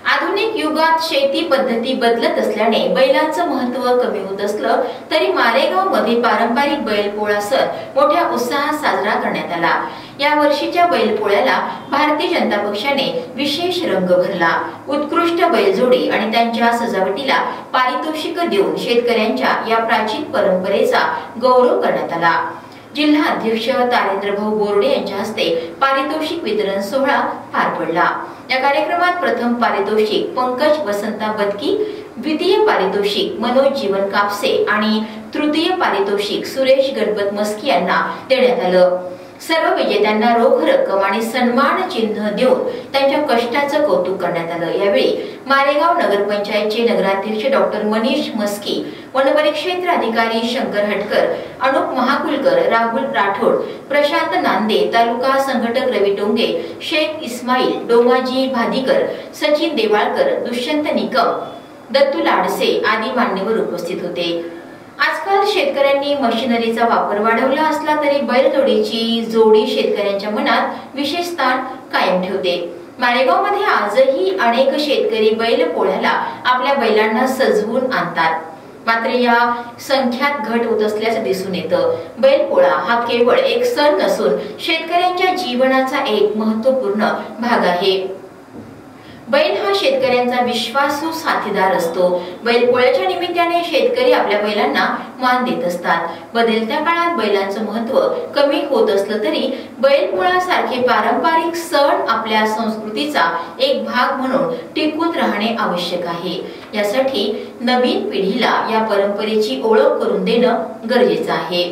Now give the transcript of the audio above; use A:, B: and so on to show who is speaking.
A: आधुनिक युगात शेती पद्धती बदलत असल्याने बैलांचं महत्त्व कमी होत असलं तरी मालेगाव मध्ये पारंपरिक बैलपोळा सण मोठ्या उत्साहात साजरा करण्यात आला। या वर्षीच्या बैलपोळ्याला भारतीय जनता पक्षाने विशेष रंग भरला। उत्कृष्ट बैलजोडी आणि त्यांच्या सजावटीला पारितोषिक देऊन शेतकऱ्यांच्या या प्राचीन परंपरेचा गौरव करण्यात आला। जिल्हा अध्यक्ष तारेंद्रभाऊ बोर्डे यांच्या हस्ते पारितोषिक वितरण सोहळा पार पडला। या कार्यक्रमात प्रथम पारितोषिक पंकज वसंता बदकी, द्वितीय पारितोषिक मनोज जीवन कापसे आणि तृतीय पारितोषिक सुरेश गणपत मस्की यांना देण्यात आलं। सर्व विजेत्यांना रोख रक्कम आणि सन्मान चिन्ह देऊन त्यांच्या कष्टाचं कौतुक करण्यात आलं। यावेळी मालेगाव नगरपंचायतचे नगराध्यक्ष डॉक्टर मनीष मस्की, वनपरिक्षेत्र अधिकारी शंकर हटकर, अनुप महाकुलकर, राहुल राठोड, प्रशांत नांदे, तालुका संघटक रवी टोंगे, शेख इस्माईल, डोमाजी भादीकर, सचिन देवाळकर, दुष्यंत निकम, दत्तू लाडसे आदी मान्यवर उपस्थित होते। आजकाल शेतकऱ्यांनी मशिनरीचा वापर वाढवला असला तरी बैलजोडीची जोडी शेतकऱ्यांच्या मनात विशेष स्थान कायम ठेवते। मालेगाव मध्ये आजही अनेक शेतकरी बैलपोळ्याला आपल्या बैलांना सजवून आणतात, मात्र या संख्यात घट होत असल्याचं दिसून येतं। बैलपोळा हा केवळ एक सण नसून शेतकऱ्यांच्या जीवनाचा एक महत्त्वपूर्ण भाग आहे। बैल हा शेतकऱ्यांचा विश्वासू साथीदार असतो। बैलपोळ्याच्या निमित्ताने शेतकरी आपल्या बैलांना मान देत असतात। बदलत्या काळात बैलांचं महत्त्व कमी होत असलं तरी बैलपोळा सारखे पारंपरिक सण आपल्या संस्कृतीचा एक भाग म्हणून टिकून राहणे आवश्यक आहे। यासाठी नवीन पिढीला या परंपरेची ओळख करून देणं गरजेचं आहे।